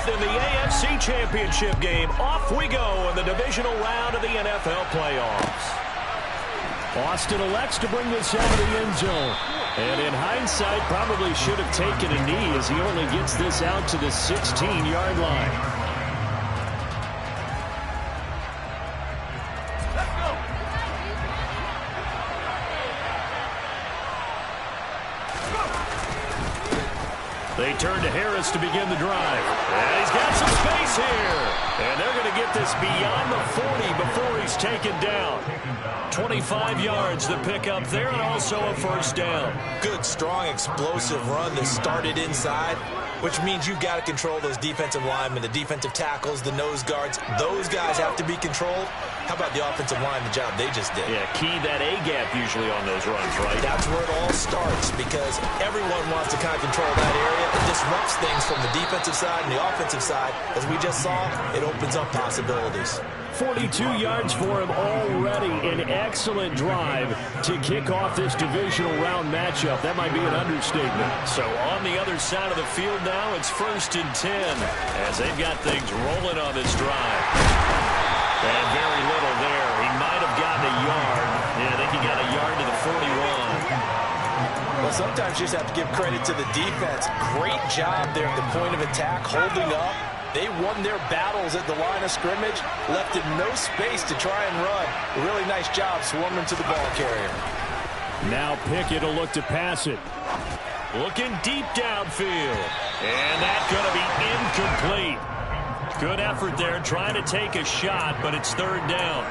in the AFC Championship game. Off we go in the divisional round of the NFL playoffs. Austin elects to bring this out of the end zone. And in hindsight, probably should have taken a knee as he only gets this out to the 16-yard line. They turn to Harris to begin the drive. And he's got some space here. And they're going to get this beyond the 40 before he's taken down. 25 yards the pick up there, and also a first down. Good, strong, explosive run that started inside, which means you've got to control those defensive linemen, the defensive tackles, the nose guards. Those guys have to be controlled. How about the offensive line, the job they just did? Yeah, key that A-gap usually on those runs, right? That's where it all starts, because everyone wants to kind of control that area. It disrupts things from the defensive side and the offensive side. As we just saw, it opens up possibilities. 42 yards for him already. An excellent drive to kick off this divisional round matchup. That might be an understatement. So on the other side of the field now, it's 1st and 10 as they've got things rolling on this drive. And very little there. He might have gotten a yard. Yeah, I think he got a yard to the 41. Well, sometimes you just have to give credit to the defense. Great job there at the point of attack, holding up. They won their battles at the line of scrimmage, left in no space to try and run. A really nice job swarming to the ball carrier. Now Pickett will look to pass it. Looking deep downfield. And that's going to be incomplete. Good effort there, trying to take a shot, but it's 3rd down.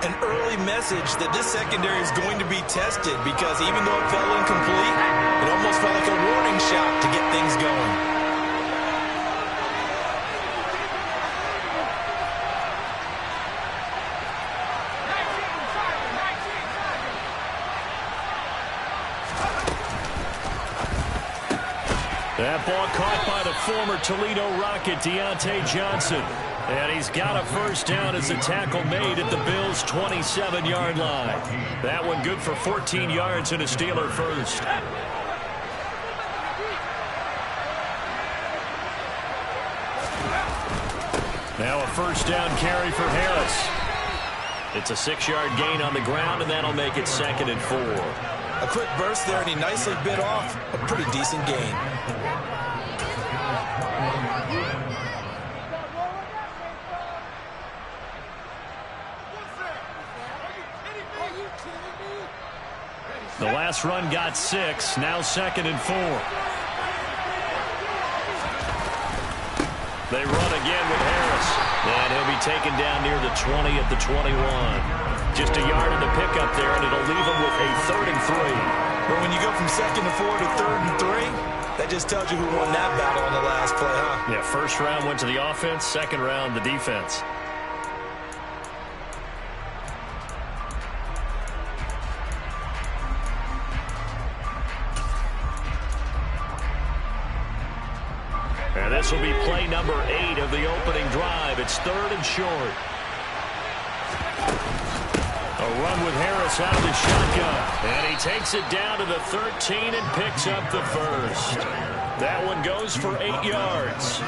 An early message that this secondary is going to be tested, because even though it fell incomplete, it almost felt like a warning shot to get things going. That ball caught by the former Toledo Rocket, Deontay Johnson. And he's got a first down as the tackle made at the Bills' 27-yard line. That one good for 14 yards and a Steeler first. Now a first down carry for Harris. It's a 6-yard gain on the ground, and that'll make it 2nd and 4. A quick burst there, and he nicely bit off a pretty decent gain. The last run got 6, now 2nd and 4. They run again with Harris, and he'll be taken down near the 20 at the 21. Just a yard in the pickup there, and it'll leave him with a 3rd and 3. Well, when you go from 2nd and 4 to 3rd and 3, that just tells you who won that battle on the last play, huh? Yeah, first round went to the offense, second round the defense. And this will be play number 8 of the opening drive. It's 3rd and short. A run with Harris out of the shotgun. And he takes it down to the 13 and picks up the first. That one goes for 8 yards.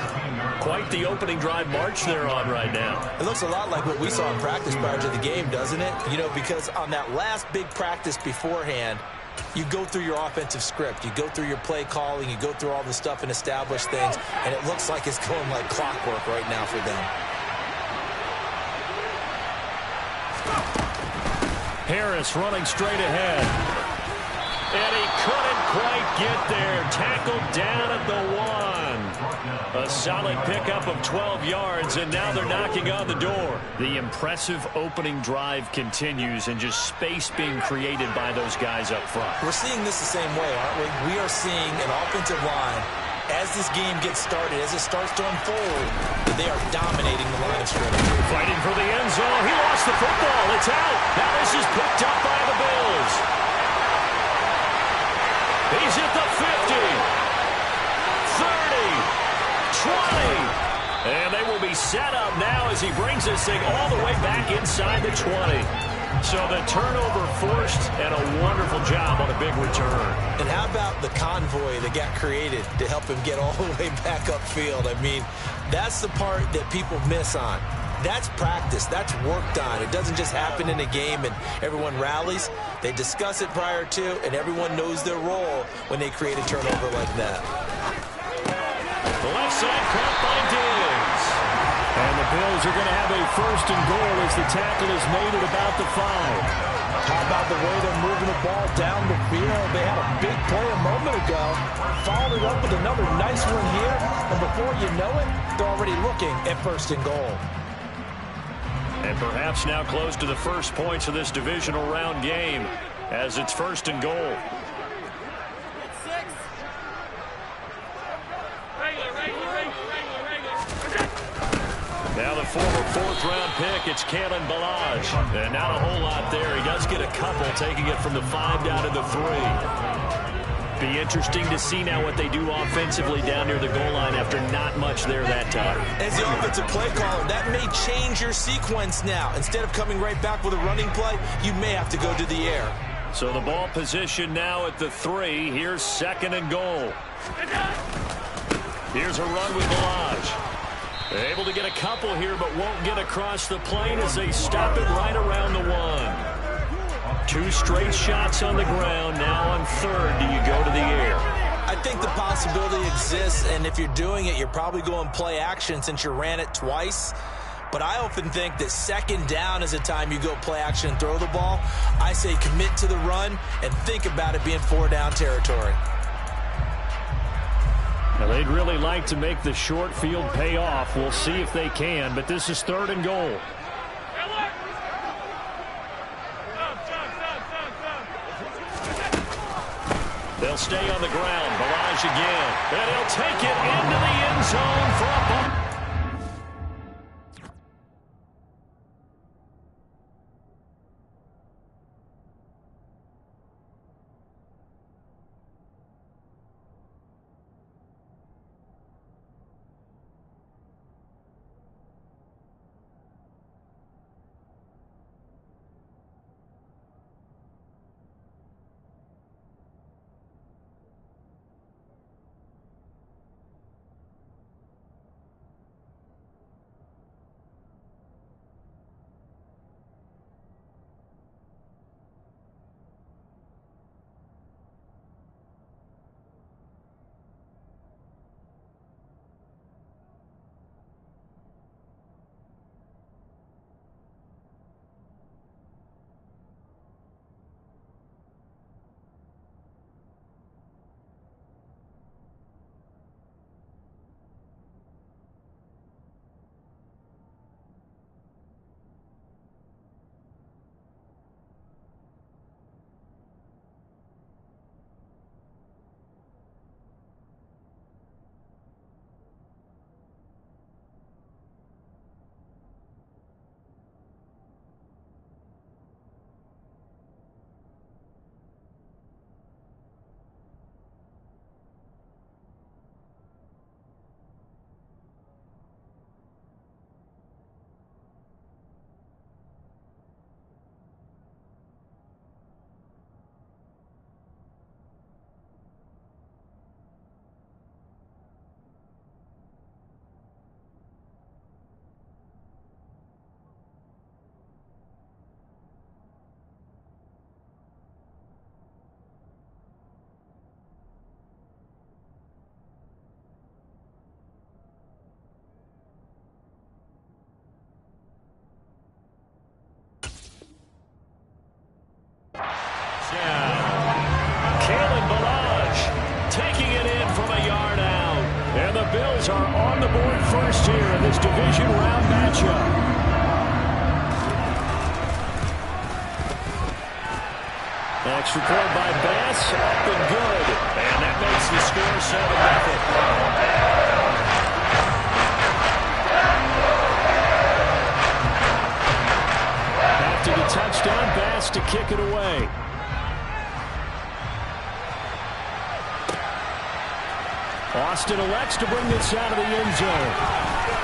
Quite the opening drive march they're on right now. It looks a lot like what we saw in practice prior to the game, doesn't it? You know, because on that last big practice beforehand, you go through your offensive script. You go through your play calling. You go through all the stuff and establish things. And it looks like it's going like clockwork right now for them. Harris running straight ahead. And he couldn't quite get there. Tackled down at the 1. A solid pickup of 12 yards, and now they're knocking on the door. The impressive opening drive continues, and just space being created by those guys up front. We're seeing this the same way, aren't we? We are seeing an offensive line, as this game gets started, as it starts to unfold, they are dominating the line of scrimmage. Fighting for the end zone. He lost the football. It's out. Now this is picked up by the Bills. He's at the 50, 30, 20. And they will be set up now as he brings this thing all the way back inside the 20. So the turnover forced, and a wonderful job on a big return. And how about the convoy that got created to help him get all the way back upfield? I mean, that's the part that people miss on. That's practice. That's worked on. It doesn't just happen in a game and everyone rallies. They discuss it prior to, and everyone knows their role when they create a turnover like that. The left side caught by Diggs. And the Bills are going to have a first and goal as the tackle is made at about the 5. How about the way they're moving the ball down the field? They had a big play a moment ago, followed it up with another nice one here, and before you know it, they're already looking at first and goal. And perhaps now close to the first points of this divisional round game as it's first and goal. Now the former fourth-round pick, it's Kalen Ballage. And not a whole lot there. He does get a couple, taking it from the 5 down to the 3. Be interesting to see now what they do offensively down near the goal line after not much there that time. As the offensive play caller, that may change your sequence now. Instead of coming right back with a running play, you may have to go to the air. So the ball position now at the 3. Here's second and goal. Here's a run with Ballage. Able to get a couple here, but won't get across the plane as they stop it right around the 1. 2 straight shots on the ground. Now on third, do you go to the air? I think the possibility exists, and if you're doing it, you're probably going play action since you ran it twice. But I often think that second down is a time you go play action and throw the ball. I say commit to the run and think about it being 4-down territory. Now they'd really like to make the short field pay off. We'll see if they can, but this is third and goal. They'll stay on the ground. Ballage again. And he'll take it into the end zone for a bump. Kalen Ballage taking it in from a yard out. And the Bills are on the board first here in this division round matchup. Extra point by Bass, up and good. And that makes the score 7-0. After the touchdown, Bass to kick it away. Austin elects to bring this out of the end zone.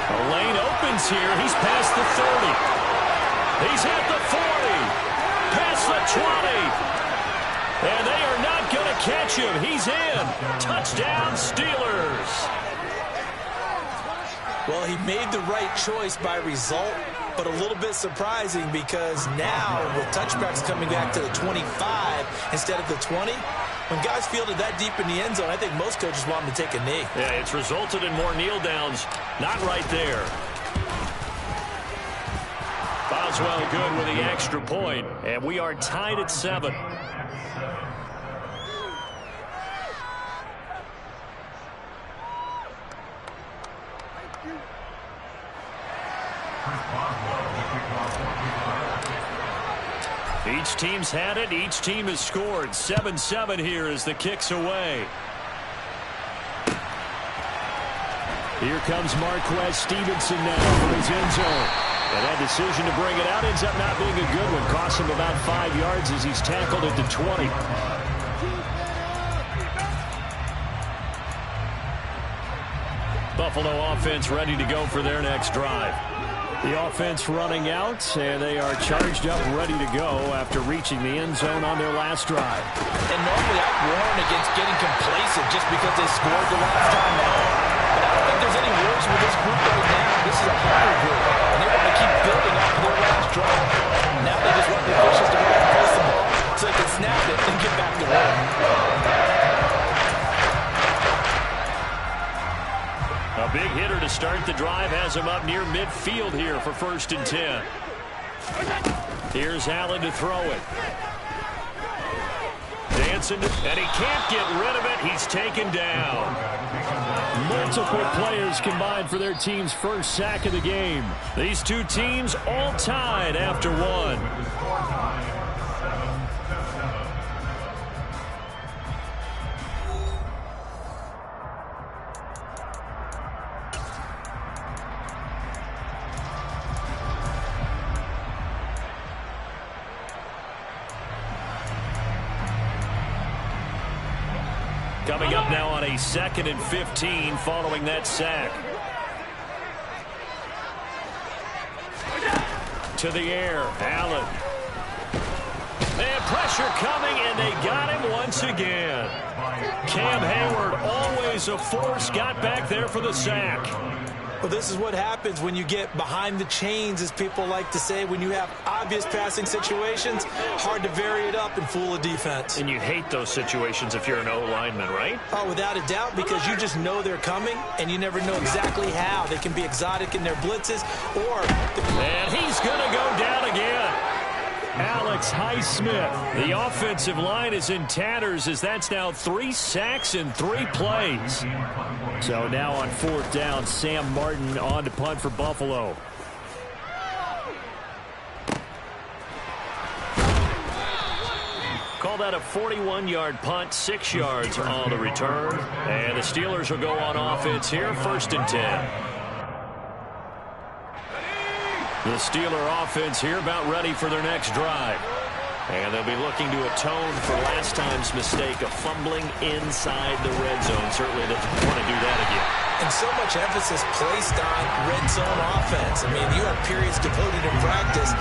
A lane opens here. He's past the 30. He's at the 40. the 20. And they are not going to catch him. He's in. Touchdown, Steelers. Well, he made the right choice by result, but a little bit surprising because now with touchbacks coming back to the 25 instead of the 20, when guys fielded that deep in the end zone, I think most coaches want them to take a knee. Yeah, it's resulted in more kneel downs. Not right there. Boswell good with the extra point, and we are tied at 7. Each team's had it. Each team has scored. 7-7 here as the kick's away. Here comes Marquez Stevenson now for his end zone. And that decision to bring it out ends up not being a good one. Costs him about 5 yards as he's tackled at the 20. Buffalo offense ready to go for their next drive. The offense running out, and they are charged up, ready to go after reaching the end zone on their last drive. And normally I warn against getting complacent just because they scored the last time out. But I don't think there's any worries with this group right now. This is a hungry group, and they want to keep building off their last drive. Now they just want the officials to go ahead and place the ball so they can snap it and get back to work. A big hitter to start the drive has him up near midfield here for 1st and 10. Here's Allen to throw it. Dancing, and he can't get rid of it. He's taken down. Multiple players combined for their team's first sack of the game. These two teams all tied after one. Coming up now on a 2nd and 15 following that sack. To the air, Allen. And pressure coming, and they got him once again. Cam Hayward, always a force, got back there for the sack. Well, this is what happens when you get behind the chains, as people like to say. When you have obvious passing situations, hard to vary it up and fool a defense. And you hate those situations if you're an O-lineman, right? Oh, without a doubt, because you just know they're coming, and you never know exactly how. They can be exotic in their blitzes, or... And he's going to go down again. Alex Highsmith. The offensive line is in tatters as that's now 3 sacks in 3 plays. So now on 4th down, Sam Martin on to punt for Buffalo. Call that a 41-yard punt, 6 yards on the return. And the Steelers will go on offense here, 1st and 10. The Steeler offense here about ready for their next drive. And they'll be looking to atone for last time's mistake of fumbling inside the red zone. Certainly doesn't want to do that again. And so much emphasis placed on red zone offense. I mean, you have periods devoted in practice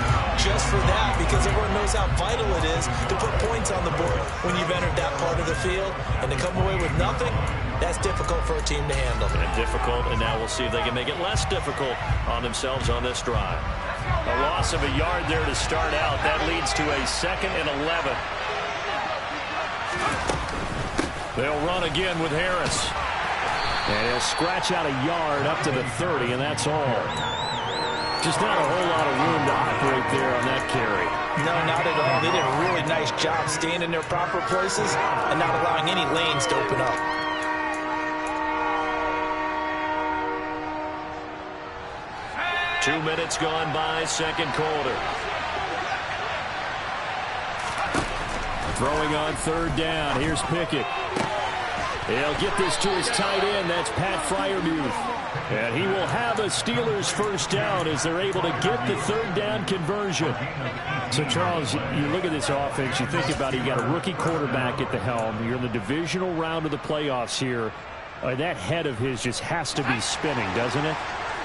just for that because everyone knows how vital it is to put points on the board when you've entered that part of the field. And to come away with nothing, that's difficult for a team to handle. And difficult, and now we'll see if they can make it less difficult on themselves on this drive. A loss of a yard there to start out. That leads to a 2nd and 11. They'll run again with Harris. And he'll scratch out a yard up to the 30, and that's all. Just not a whole lot of room to operate there on that carry. No, not at all. They did a really nice job staying in their proper places and not allowing any lanes to open up. Two minutes gone by, 2nd quarter. Throwing on 3rd down. Here's Pickett. He'll get this to his tight end. That's Pat Freiermuth. And he will have a Steelers 1st down as they're able to get the 3rd down conversion. So, Charles, you look at this offense, you think about it, you got a rookie quarterback at the helm. You're in the divisional round of the playoffs here. That head of his just has to be spinning, doesn't it?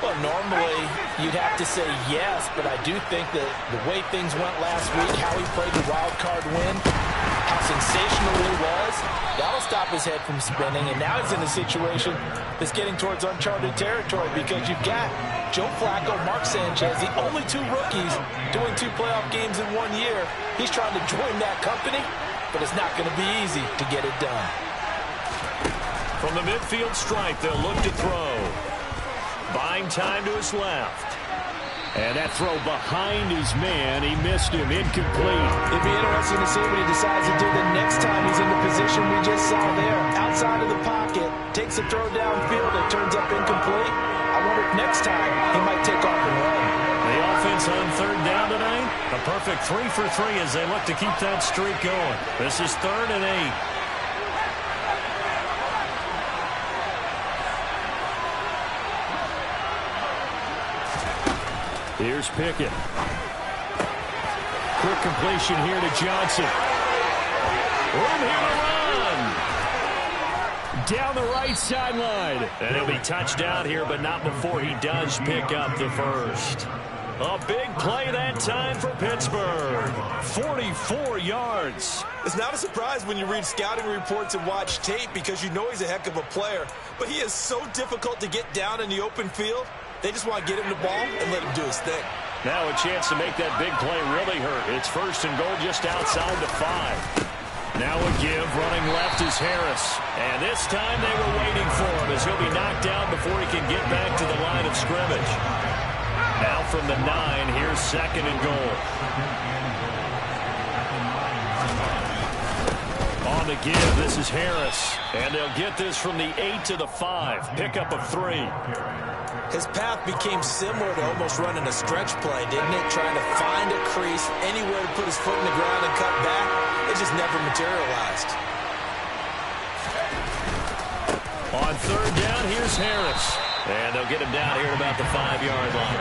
Well, normally you'd have to say yes, but I do think that the way things went last week, how he played the wild card win, how sensational he was, that'll stop his head from spinning. And now he's in a situation that's getting towards uncharted territory because you've got Joe Flacco, Mark Sanchez, the only two rookies doing 2 playoff games in 1 year. He's trying to join that company, but it's not going to be easy to get it done. From the midfield stripe, they'll look to throw. Buying time to his left. And that throw behind his man, he missed him, incomplete. It'd be interesting to see what he decides to do the next time he's in the position we just saw there. Outside of the pocket, takes a throw downfield, it turns up incomplete. I wonder if next time he might take off and run. The offense on 3rd down tonight, a perfect 3 for 3 as they look to keep that streak going. This is 3rd and 8. Here's Pickett. Quick completion here to Johnson. Room here to run. Down the right sideline. And he'll be touchdown here, but not before he does pick up the first. A big play that time for Pittsburgh. 44 yards. It's not a surprise when you read scouting reports and watch tape because you know he's a heck of a player. But he is so difficult to get down in the open field. They just want to get him the ball and let him do his thing. Now a chance to make that big play really hurt. It's 1st and goal just outside the 5. Now a give. Running left is Harris. And this time they were waiting for him as he'll be knocked down before he can get back to the line of scrimmage. Now from the 9, here's 2nd and goal. On the give, this is Harris. And they'll get this from the 8 to the 5. Pickup of 3. His path became similar to almost running a stretch play, didn't it? Trying to find a crease, anywhere to put his foot in the ground and cut back. It just never materialized. On 3rd down, here's Harris. And they'll get him down here at about the 5-yard line.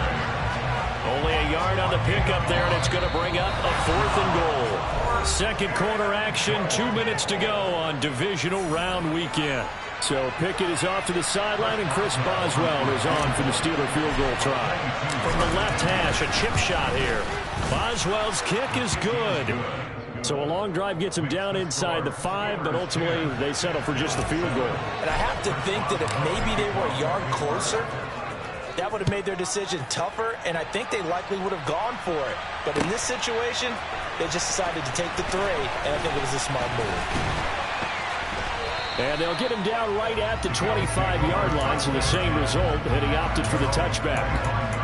Only a yard on the pickup there, and it's going to bring up a 4th and goal. 2nd quarter action, 2 minutes to go on divisional round weekend. So Pickett is off to the sideline, and Chris Boswell is on for the Steeler field goal try. From the left hash, a chip shot here. Boswell's kick is good. So a long drive gets him down inside the 5, but ultimately they settle for just the field goal. And I have to think that if maybe they were a yard closer, that would have made their decision tougher, and I think they likely would have gone for it. But in this situation, they just decided to take the 3, and I think it was a smart move. And they'll get him down right at the 25-yard line, so the same result, and he opted for the touchback.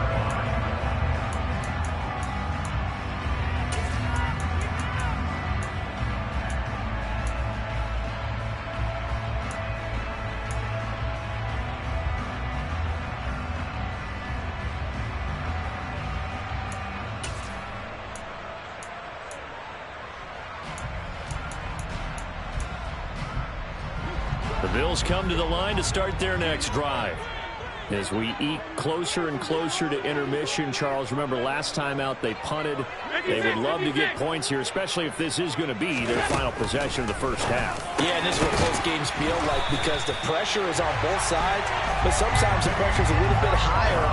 The Bills come to the line to start their next drive. As we eke closer and closer to intermission, Charles, remember last time out they punted. They would love to get points here, especially if this is going to be their final possession of the first half. Yeah, and this is what close games feel like because the pressure is on both sides, but sometimes the pressure is a little bit higher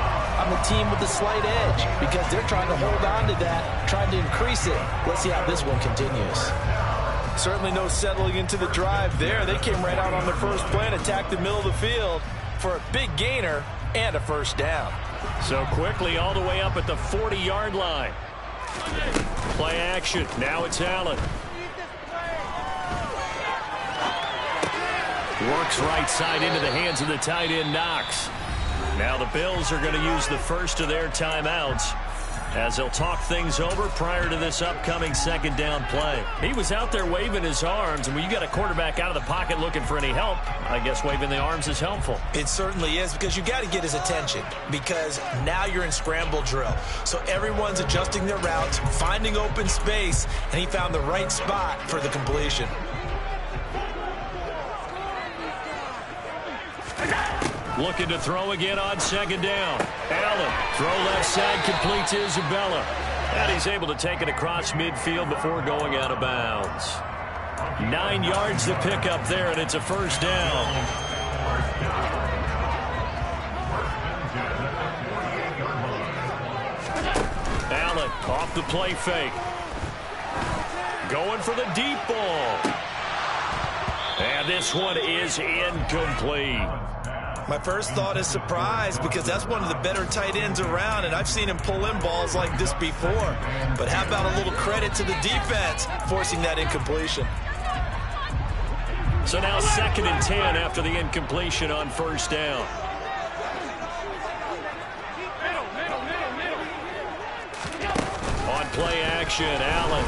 on the team with the slight edge because they're trying to hold on to that, trying to increase it. Let's see how this one continues. Certainly no settling into the drive there. They came right out on their first play and attacked the middle of the field for a big gainer and a first down. So quickly all the way up at the 40-yard line. Play action. Now it's Allen. Works right side into the hands of the tight end Knox. Now the Bills are going to use the first of their timeouts as they'll talk things over prior to this upcoming second down play. He was out there waving his arms, and when you got a quarterback out of the pocket looking for any help, I guess waving the arms is helpful. It certainly is because you got to get his attention because now you're in scramble drill. So everyone's adjusting their routes, finding open space, and he found the right spot for the completion. Looking to throw again on second down. Allen, throw left side, completes Isabella. And he's able to take it across midfield before going out of bounds. 9 yards to pick up there, and it's a first down. Allen off the play fake. Going for the deep ball. And this one is incomplete. My first thought is surprise because that's one of the better tight ends around, and I've seen him pull in balls like this before. But how about a little credit to the defense forcing that incompletion? So now 2nd and 10 after the incompletion on first down. On play action, Allen.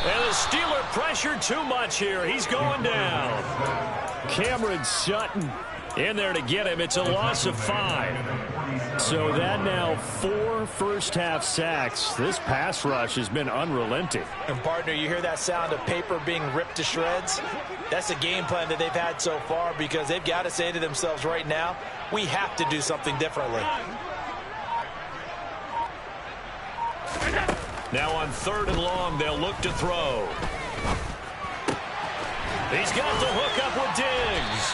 And the Steeler pressure too much here. He's going down. Cameron Sutton in there to get him. It's a loss of 5. So that now 4 first-half sacks. This pass rush has been unrelenting. And, partner, you hear that sound of paper being ripped to shreds? That's a game plan that they've had so far because they've got to say to themselves right now, we have to do something differently. Now on 3rd and long, they'll look to throw. He's got the hook up with Diggs.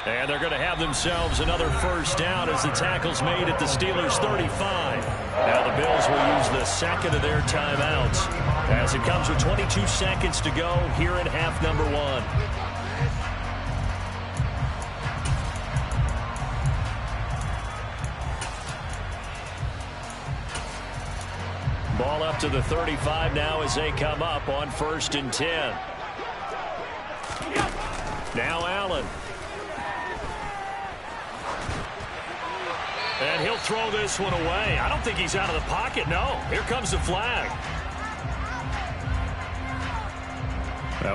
And they're going to have themselves another first down as the tackle's made at the Steelers' 35. Now the Bills will use the second of their timeouts as it comes with 22 seconds to go here in half number 1. Ball up to the 35 now as they come up on 1st and 10. Now Allen. And he'll throw this one away. I don't think he's out of the pocket, no. Here comes the flag.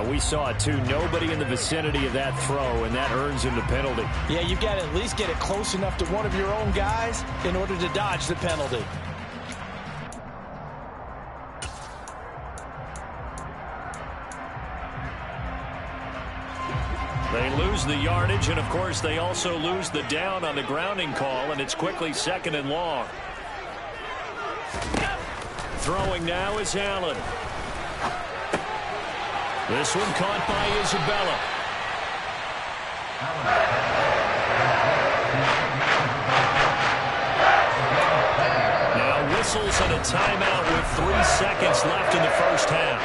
We saw it too. Nobody in the vicinity of that throw, and that earns him the penalty. Yeah, you've got to at least get it close enough to one of your own guys in order to dodge the penalty. They lose the yardage, and, of course, they also lose the down on the grounding call, and it's quickly 2nd and long. Throwing now is Allen. This one caught by Isabella. Now whistles and a timeout with 3 seconds left in the first half.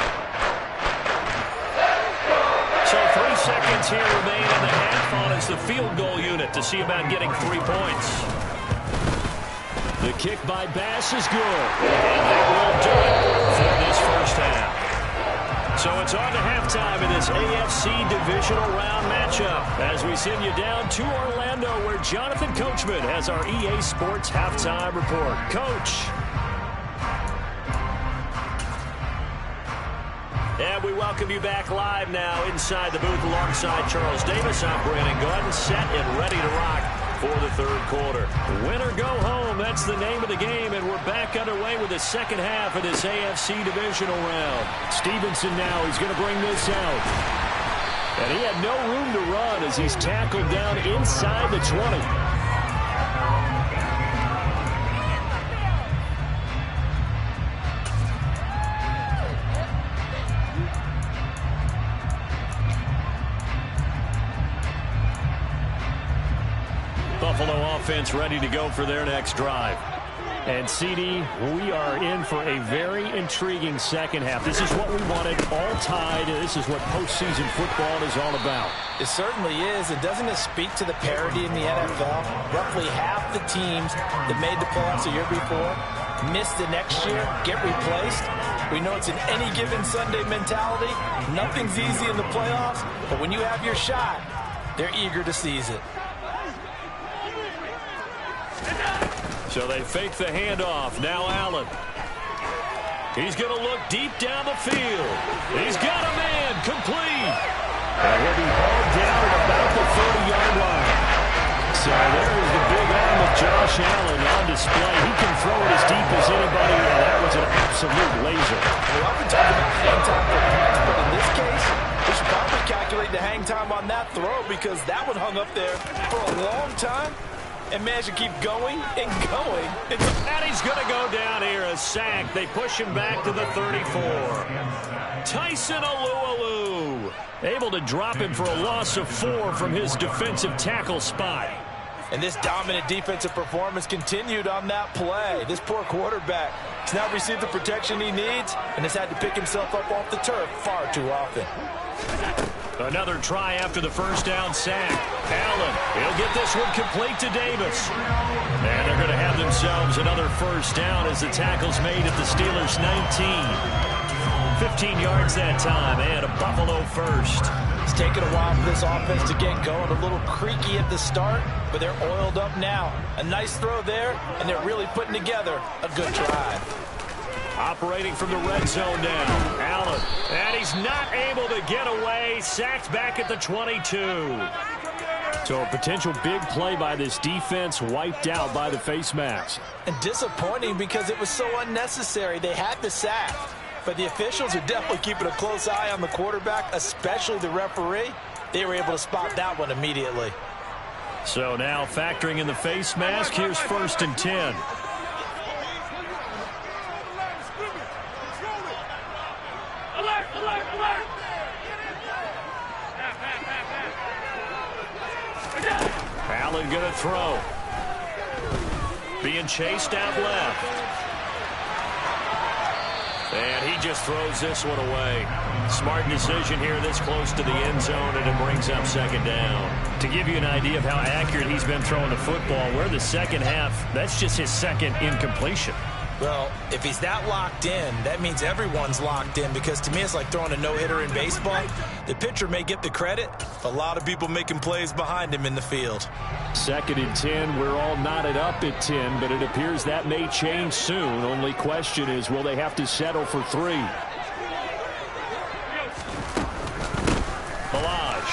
So 3 seconds here remain in the half on as the field goal unit to see about getting 3 points. The kick by Bass is good. And that will do it for this first half. So it's on to halftime in this AFC divisional round matchup as we send you down to Orlando where Jonathan Coachman has our EA Sports halftime report. Coach. And we welcome you back live now inside the booth alongside Charles Davis. I'm Brandon Gaudin, set and ready to rock for the 3rd quarter. Win or go home, that's the name of the game, and we're back underway with the second half of this AFC divisional round. Stevenson now, he's going to bring this out. And he had no room to run as he's tackled down inside the 20. Buffalo offense ready to go for their next drive. And, CD, we are in for a very intriguing second half. This is what we wanted, all tied. This is what postseason football is all about. It certainly is. And doesn't it speak to the parity in the NFL? Roughly half the teams that made the playoffs the year before miss the next year, get replaced. We know it's an any given Sunday mentality. Nothing's easy in the playoffs, but when you have your shot, they're eager to seize it. So they fake the handoff. Now Allen. He's going to look deep down the field. He's got a man. Complete. And he'll be hauled down at about the 30-yard line. So there is the big arm of Josh Allen on display. He can throw it as deep as anybody, and that was an absolute laser. We often talk about hang time for punts, but in this case, we should probably calculate the hang time on that throw because that one hung up there for a long time. And managed to keep going and going. And he's going to go down here, a sack. They push him back to the 34. Tyson Alualu able to drop him for a loss of 4 from his defensive tackle spot. And this dominant defensive performance continued on that play. This poor quarterback has not received the protection he needs and has had to pick himself up off the turf far too often. Another try after the first down sack. Allen, he'll get this one complete to Davis. And they're going to have themselves another first down as the tackle's made at the Steelers' 19. 15 yards that time, and a Buffalo first. It's taken a while for this offense to get going. A little creaky at the start, but they're oiled up now. A nice throw there, and they're really putting together a good drive. Operating from the red zone now. Allen, and he's not able to get away. Sacked back at the 22. So a potential big play by this defense wiped out by the face mask. And disappointing because it was so unnecessary. They had the sack. But the officials are definitely keeping a close eye on the quarterback, especially the referee. They were able to spot that one immediately. So now factoring in the face mask, here's 1st and 10. Allen going to throw. Being chased out left. And he just throws this one away. Smart decision here this close to the end zone, and it brings up 2nd down. To give you an idea of how accurate he's been throwing the football, we're the second half. That's just his 2nd incompletion. Well, if he's that locked in, that means everyone's locked in, because to me it's like throwing a no-hitter in baseball. The pitcher may get the credit. A lot of people making plays behind him in the field. 2nd and 10. We're all knotted up at 10, but it appears that may change soon. Only question is, will they have to settle for 3? Balaj.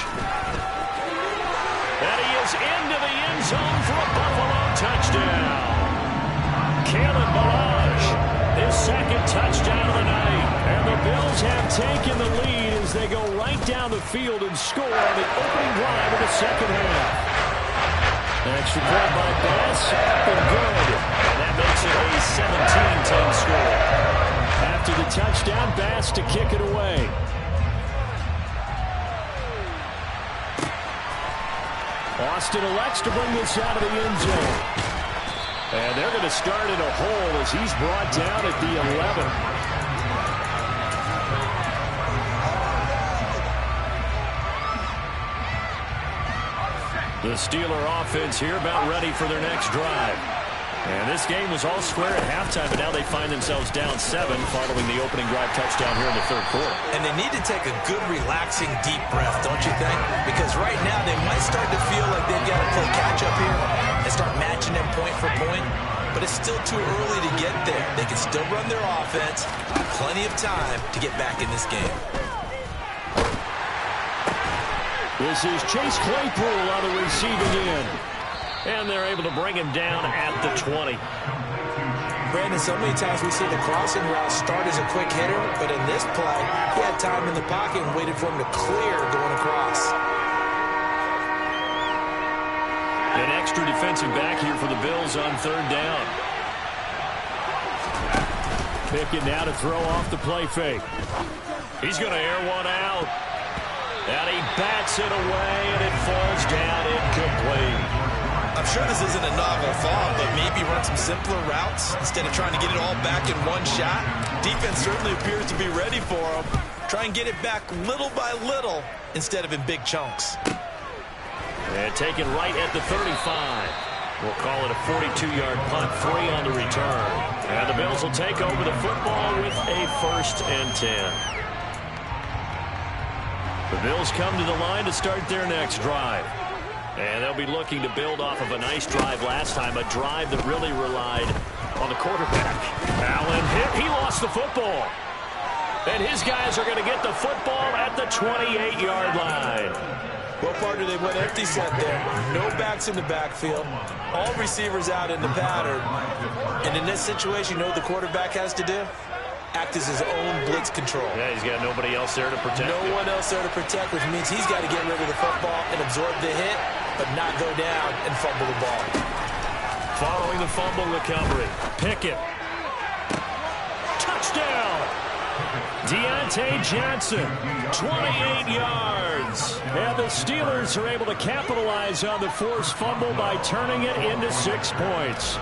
And he is into the end zone for a Buffalo touchdown. Kalen Balaj, his 2nd touchdown of the night. And the Bills have taken the lead as they go right down the field and score on the opening drive of the 2nd half. Extra point by Bass, up and good. And that makes it a 17-10 score. After the touchdown, Bass to kick it away. Austin elects to bring this out of the end zone. And they're going to start in a hole as he's brought down at the 11. The Steeler offense here about ready for their next drive. And this game was all square at halftime, but now they find themselves down 7 following the opening drive touchdown here in the 3rd quarter. And they need to take a good, relaxing, deep breath, don't you think? Because right now they might start to feel like they've got to play catch-up here and start matching them point for point. But it's still too early to get there. They can still run their offense. Plenty of time to get back in this game. This is Chase Claypool on the receiving end. And they're able to bring him down at the 20. Brandon, so many times we see the crossing route start as a quick hitter, but in this play, he had time in the pocket and waited for him to clear going across. An extra defensive back here for the Bills on 3rd down. Pickett now to throw off the play fake. He's going to air one out. And he bats it away, and it falls down incomplete. I'm sure this isn't a novel thought, but maybe run some simpler routes instead of trying to get it all back in one shot. Defense certainly appears to be ready for him. Try and get it back little by little instead of in big chunks. And taken right at the 35. We'll call it a 42-yard punt, 3 on the return. And the Bills will take over the football with a 1st and 10. The Bills come to the line to start their next drive. And they'll be looking to build off of a nice drive last time, a drive that really relied on the quarterback. Allen hit. He lost the football. And his guys are going to get the football at the 28-yard line. Well, partner, they went empty set there. No backs in the backfield. All receivers out in the pattern. And in this situation, you know what the quarterback has to do? Act as his own blitz control. Yeah, he's got nobody else there to protect him. No one else there to protect, which means he's got to get rid of the football and absorb the hit, but not go down and fumble the ball. Following the fumble recovery, Pickett. Touchdown! Deontay Johnson, 28 yards. And the Steelers are able to capitalize on the forced fumble by turning it into 6 points.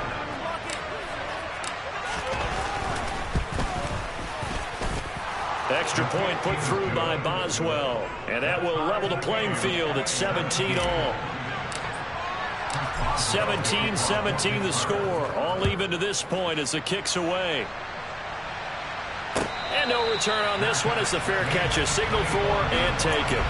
Extra point put through by Boswell. And that will level the playing field at 17 all. 17-17 the score. All even to this point as the kick's away. And no return on this one as the fair catch is signaled for and taken.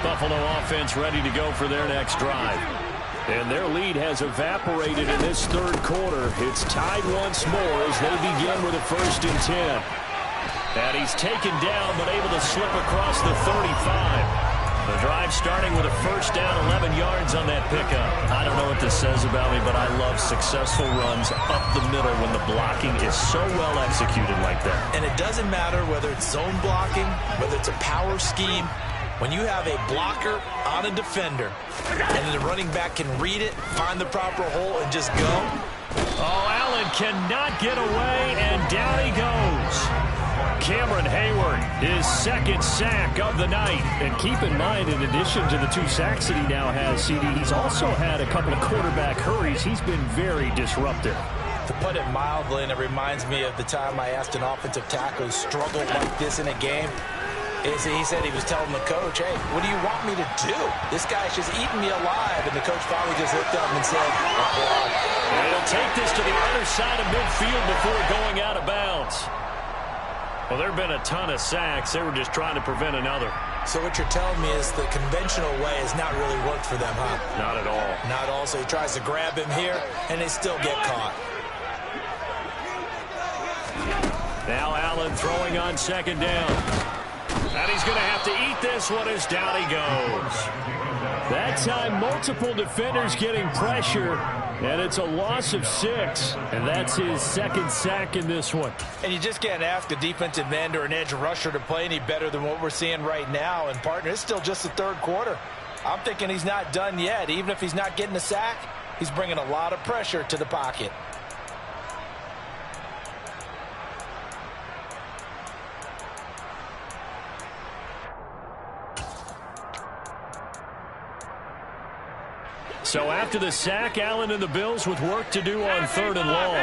Buffalo offense ready to go for their next drive. And their lead has evaporated in this third quarter. It's tied once more as they begin with a 1st and 10. And he's taken down but able to slip across the 35. The drive starting with a 1st down, 11 yards on that pickup. I don't know what this says about me, but I love successful runs up the middle when the blocking is so well executed like that. And it doesn't matter whether it's zone blocking, whether it's a power scheme. When you have a blocker on a defender and the running back can read it, find the proper hole, and just go. Oh, Allen cannot get away, and down he goes. Cameron Hayward, his 2nd sack of the night. And keep in mind, in addition to the 2 sacks that he now has, CD, he's also had a couple of quarterback hurries. He's been very disruptive. To put it mildly, and it reminds me of the time I asked an offensive tackle who struggled like this in a game, he said he was telling the coach, hey, what do you want me to do? This guy's just eating me alive. And the coach finally just looked up and said, and he'll take this to the other side of midfield before going out of bounds. Well, there have been a ton of sacks. They were just trying to prevent another. So what you're telling me is the conventional way has not really worked for them, huh? Not at all. Not all. So he tries to grab him here, and they still get caught. Now Allen throwing on 2nd down. And he's going to have to eat this one as down he goes. That time, multiple defenders getting pressure, and it's a loss of 6. And that's his 2nd sack in this one. And you just can't ask a defensive end or an edge rusher to play any better than what we're seeing right now. And, partner, it's still just the 3rd quarter. I'm thinking he's not done yet. Even if he's not getting a sack, he's bringing a lot of pressure to the pocket. So after the sack, Allen and the Bills with work to do on 3rd and long.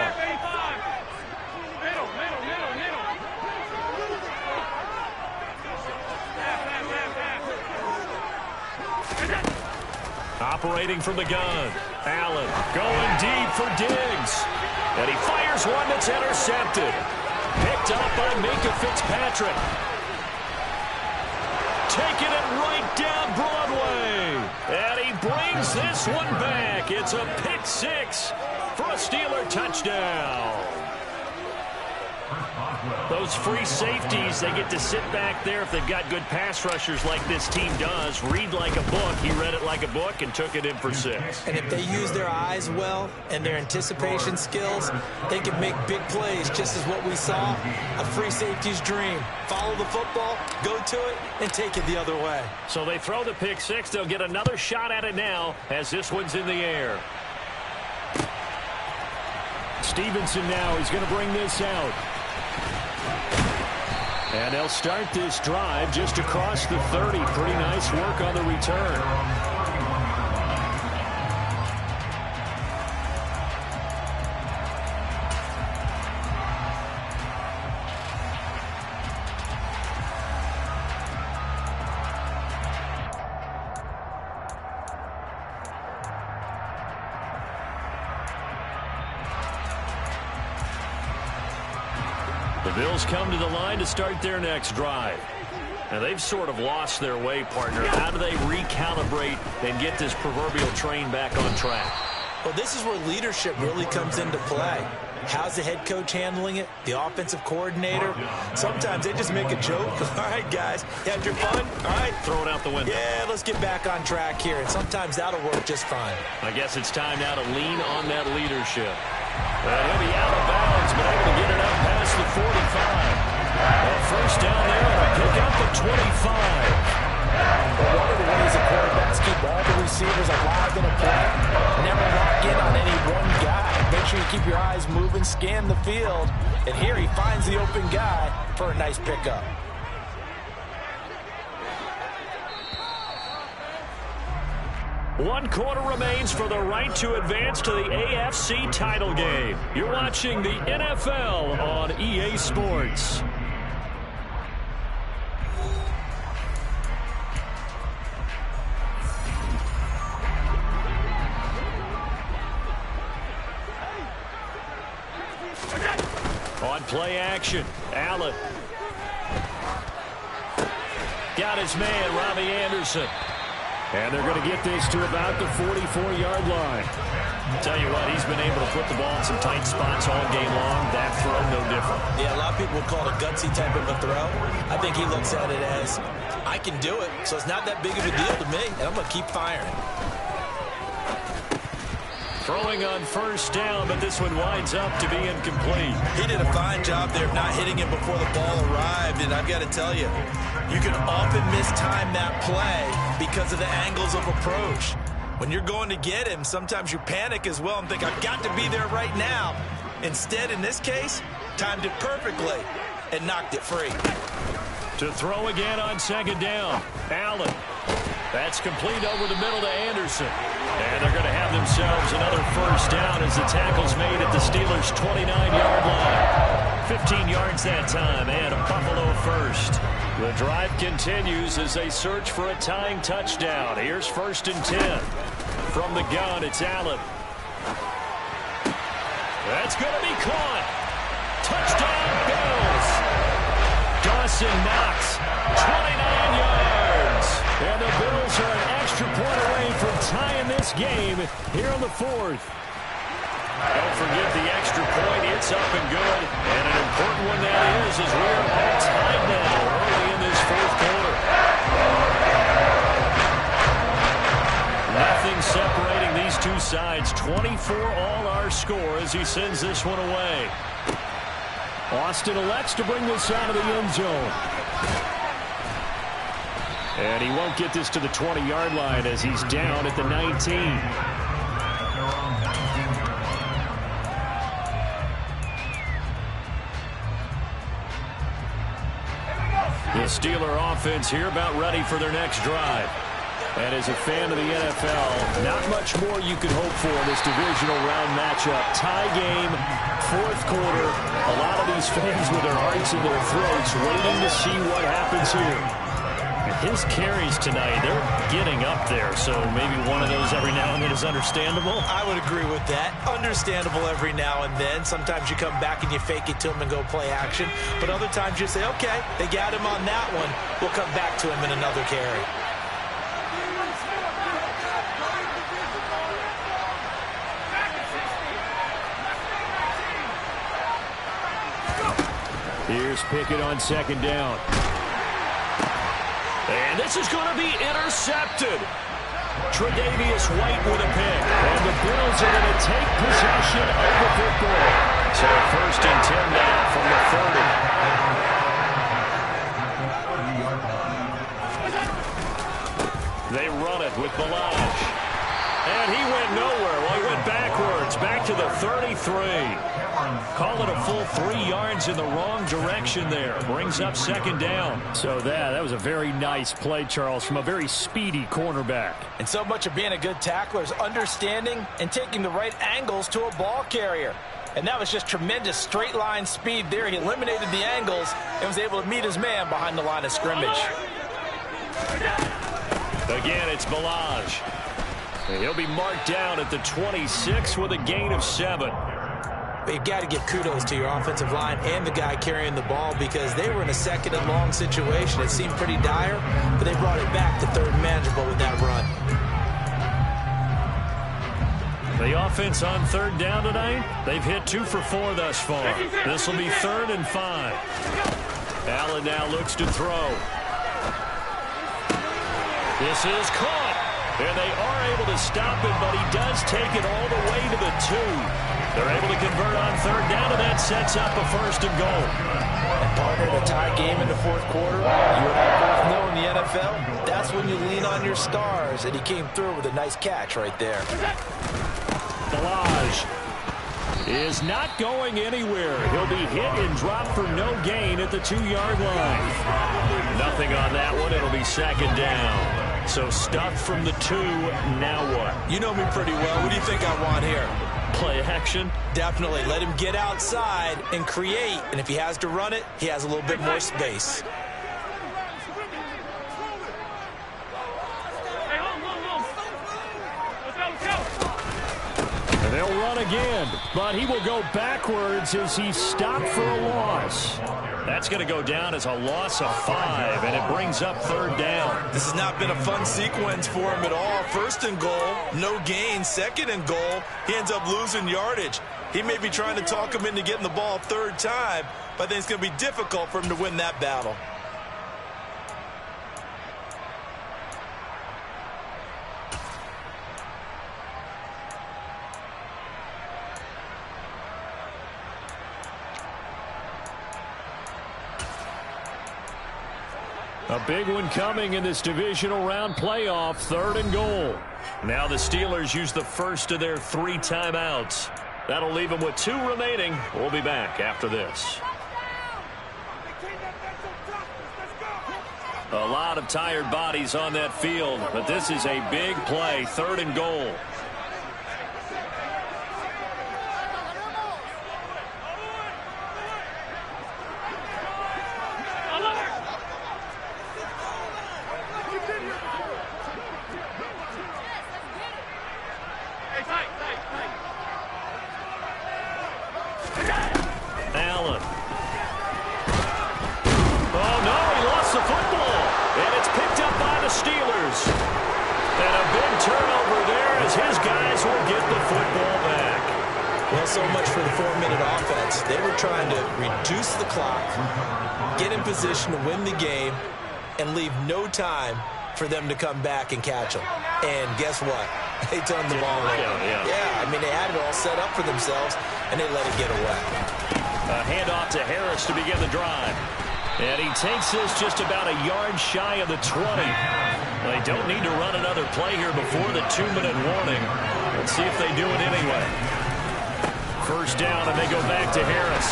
Operating from the gun. Allen going deep for Diggs. And he fires one that's intercepted. Picked up by Minkah Fitzpatrick. Taking it right down Broadway. And he brings this one back. It's a pick 6 for a Steeler touchdown. Those free safeties, they get to sit back there if they've got good pass rushers like this team does. Read like a book. He read it like a book and took it in for 6. And if they use their eyes well and their anticipation skills, they can make big plays, just as what we saw, a free safety's dream. Follow the football, go to it, and take it the other way. So they throw the pick 6. They'll get another shot at it now as this one's in the air. Stevenson now is going to bring this out. And they'll start this drive just across the 30. Pretty nice work on the return. The Bills come to the line to start their next drive. Now, they've sort of lost their way, partner. How do they recalibrate and get this proverbial train back on track? Well, this is where leadership really comes into play. How's the head coach handling it? The offensive coordinator? Sometimes they just make a joke. All right, guys, you had your fun? All right. Throw it out the window. Yeah, let's get back on track here. And sometimes that'll work just fine. I guess it's time now to lean on that leadership. He'll be out of bounds, but able to get it up past the 45. First down there, and a pick up at 25. Well, one of the ways the quarterbacks keep all the receivers alive in a play keep your eyes moving, scan the field. And here he finds the open guy for a nice pickup. One quarter remains for the right to advance to the AFC title game. You're watching the NFL on EA Sports. On play action, Allen. Got his man, Robbie Anderson. And they're going to get this to about the 44-yard line. Tell you what, he's been able to put the ball in some tight spots all game long. That throw, no different. Yeah, a lot of people would call it a gutsy type of a throw. I think he looks at it as, I can do it, so it's not that big of a deal to me, and I'm going to keep firing. Throwing on first down, but this one winds up to be incomplete. He did a fine job there of not hitting him before the ball arrived, and I've got to tell you, you can often mistime that play because of the angles of approach. When you're going to get him, sometimes you panic as well and think, I've got to be there right now. Instead, in this case, timed it perfectly and knocked it free. To throw again on second down, Allen. That's complete over the middle to Anderson. And they're going to have themselves another first down as the tackle's made at the Steelers' 29-yard line. 15 yards that time and a Buffalo first. The drive continues as they search for a tying touchdown. Here's 1st and 10. From the gun, it's Allen. That's going to be caught. Touchdown, Bills. Dawson Knox, 29 yards. And the Bills are an extra point away from tying this game here in the 4th. Don't forget the extra point. It's up and good. And an important one that is as we're all tied now early in this 4th quarter. Nothing separating these two sides. 24 all our score as he sends this one away. Austin elects to bring this out of the end zone. And he won't get this to the 20-yard line as he's down at the 19. The Steeler offense here about ready for their next drive. And as a fan of the NFL, not much more you could hope for in this divisional round matchup. Tie game, 4th quarter. A lot of these fans with their hearts in their throats waiting to see what happens here. His carries tonight, they're getting up there, so maybe one of those every now and then is understandable. I would agree with that. Understandable every now and then. Sometimes you come back and you fake it to him and go play action. But other times you say, okay, they got him on that one. We'll come back to him in another carry. Here's Pickett on second down. And this is going to be intercepted. Tre'Davious White with a pick. And the Bills are going to take possession of the football. So 1st and 10 now from the 30. They run it with Balaj. And he went nowhere. Well, he went backwards. Back to the 33. Call it a full 3 yards in the wrong direction there. Brings up second down. So that was a very nice play, Charles, from a very speedy cornerback. And so much of being a good tackler is understanding and taking the right angles to a ball carrier. And that was just tremendous straight line speed there. He eliminated the angles and was able to meet his man behind the line of scrimmage. Again, it's Balaj. He'll be marked down at the 26 with a gain of 7. But you've got to give kudos to your offensive line and the guy carrying the ball because they were in a 2nd and long situation. It seemed pretty dire, but they brought it back to 3rd and manageable with that run. The offense on 3rd down tonight, they've hit 2 for 4 thus far. This will be 3rd and 5. Allen now looks to throw. This is caught. And they are able to stop it, but he does take it all the way to the 2. They're able to convert on 3rd down, and that sets up a 1st and goal. And partner, in a tie game in the 4th quarter, you and I both know in the NFL, that's when you lean on your stars, and he came through with a nice catch right there. Balaj is not going anywhere. He'll be hit and dropped for no gain at the 2-yard line. Nothing on that one. It'll be second down. So stuffed from the 2. Now what? You know me pretty well. What do you think I want here? Play action? Definitely. Let him get outside and create. And if he has to run it, he has a little bit more space. They'll run again, but he will go backwards as he's stopped for a loss. That's going to go down as a loss of 5, and it brings up third down. This has not been a fun sequence for him at all. First and goal, no gain. Second and goal, he ends up losing yardage. He may be trying to talk him into getting the ball third time, but I think it's going to be difficult for him to win that battle. A big one coming in this divisional round playoff, third and goal. Now the Steelers use the first of their 3 timeouts. That'll leave them with 2 remaining. We'll be back after this. A lot of tired bodies on that field, but this is a big play, third and goal. Allen. Oh, no, he lost the football. And it's picked up by the Steelers. And a big turnover there as his guys will get the football back. Well, so much for the 4-minute offense. They were trying to reduce the clock, get in position to win the game, and leave no time for them to come back and catch them. And guess what? They turned the ball over. Yeah, I mean, they had it all set up for themselves, and they let it get away. A handoff to Harris to begin the drive. And he takes this just about a yard shy of the 20. They don't need to run another play here before the 2-minute warning. Let's see if they do it anyway. First down, and they go back to Harris.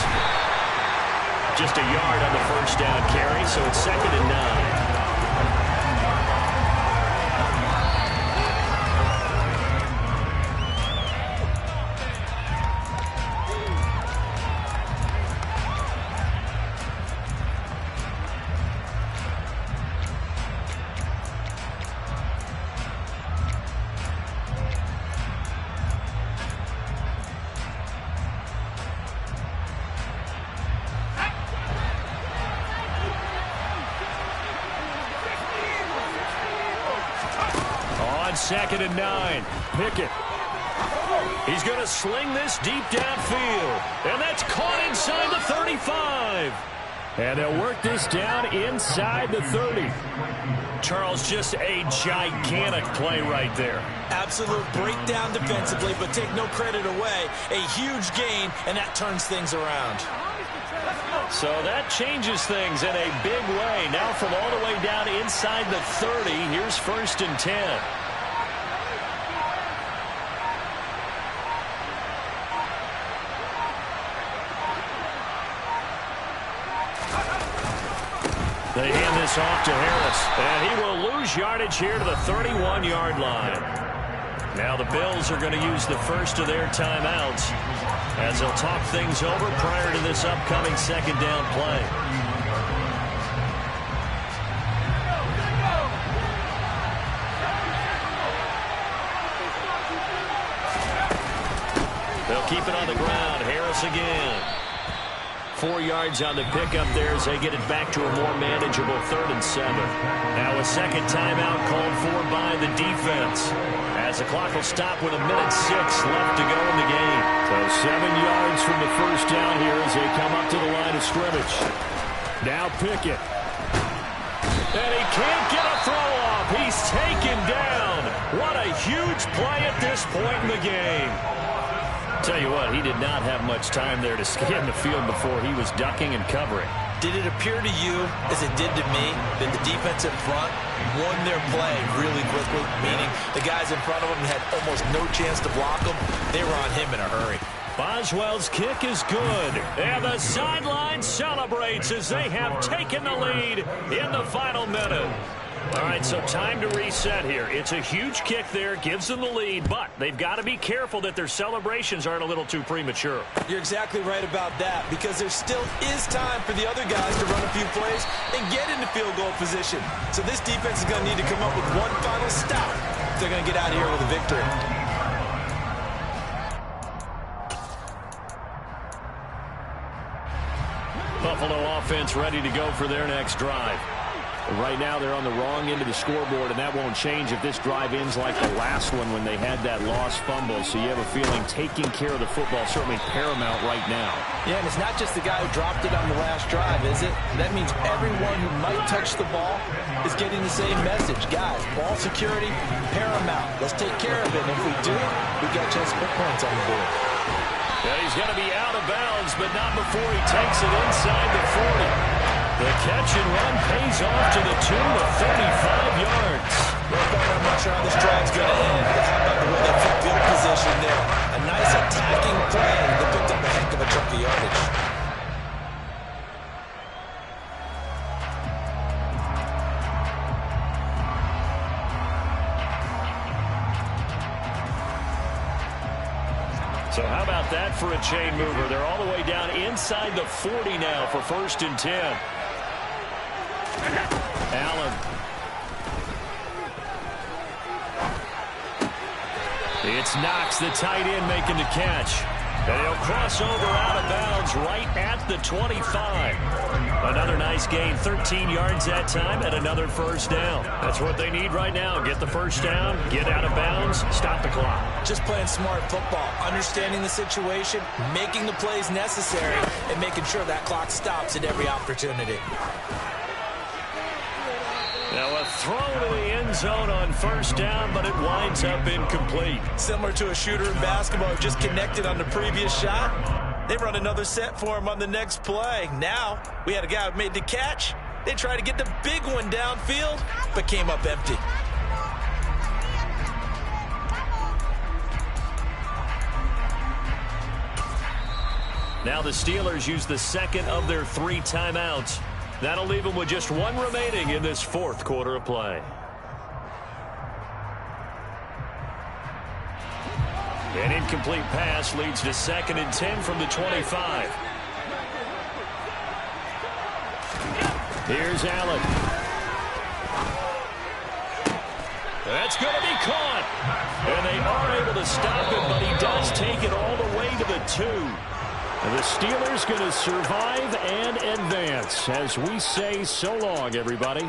Just a yard on the first down carry, so it's second and 9. Second and 9. Pickett. He's going to sling this deep downfield. And that's caught inside the 35. And they'll work this down inside the 30. Charles, just a gigantic play right there. Absolute breakdown defensively, but take no credit away. A huge gain, and that turns things around. So that changes things in a big way. Now from all the way down inside the 30, here's first and 10. They hand this off to Harris, and he will lose yardage here to the 31-yard line. Now the Bills are going to use the first of their timeouts as they'll talk things over prior to this upcoming second down play. They'll keep it on the ground. Harris again. 4 yards on the pickup there as they get it back to a more manageable 3rd and 7. Now a second timeout called for by the defense as the clock will stop with 1:06 left to go in the game. So 7 yards from the first down here as they come up to the line of scrimmage. Now Pickett. And he can't get a throw off. He's taken down. What a huge play at this point in the game. Tell you what, he did not have much time there to scan the field before he was ducking and covering. Did it appear to you, as it did to me, that the defensive front won their play really quickly? Meaning the guys in front of him had almost no chance to block him. They were on him in a hurry. Boswell's kick is good. And the sideline celebrates as they have taken the lead in the final minute. All right, so time to reset here. It's a huge kick there, gives them the lead, but they've got to be careful that their celebrations aren't a little too premature. You're exactly right about that, because there still is time for the other guys to run a few plays and get into field goal position. So this defense is going to need to come up with one final stop if they're going to get out of here with a victory. Buffalo offense ready to go for their next drive. Right now they're on the wrong end of the scoreboard, and that won't change if this drive ends like the last one when they had that lost fumble. So you have a feeling taking care of the football certainly paramount right now. Yeah, and it's not just the guy who dropped it on the last drive, is it? That means everyone who might touch the ball is getting the same message. Guys, ball security, paramount. Let's take care of it. And if we do, we got just put points on the board. Yeah, he's going to be out of bounds, but not before he takes it inside the 40. The catch and run pays off to the tune of 35 yards. I'm not sure how this drive's going to end, but how about the way they took field position there? A nice attacking play that picked up a heck of a chunk of yardage. So how about that for a chain mover? They're all the way down inside the 40 now for 1st and 10. Allen. It's Knox, the tight end, making the catch. And he'll cross over out of bounds right at the 25. Another nice gain, 13 yards that time, and another 1st down. That's what they need right now. Get the 1st down, get out of bounds, stop the clock. Just playing smart football, understanding the situation, making the plays necessary, and making sure that clock stops at every opportunity. Now a throw to the end zone on 1st down, but it winds up incomplete. Similar to a shooter in basketball who just connected on the previous shot. They run another set for him on the next play. Now, we had a guy who made the catch. They tried to get the big one downfield, but came up empty. Now the Steelers use the 2nd of their 3 timeouts. That'll leave them with just 1 remaining in this 4th quarter of play. An incomplete pass leads to 2nd and 10 from the 25. Here's Allen. That's going to be caught. And they are able to stop it, but he does take it all the way to the 2. And the Steelers going to survive and advance as we say so long, everybody.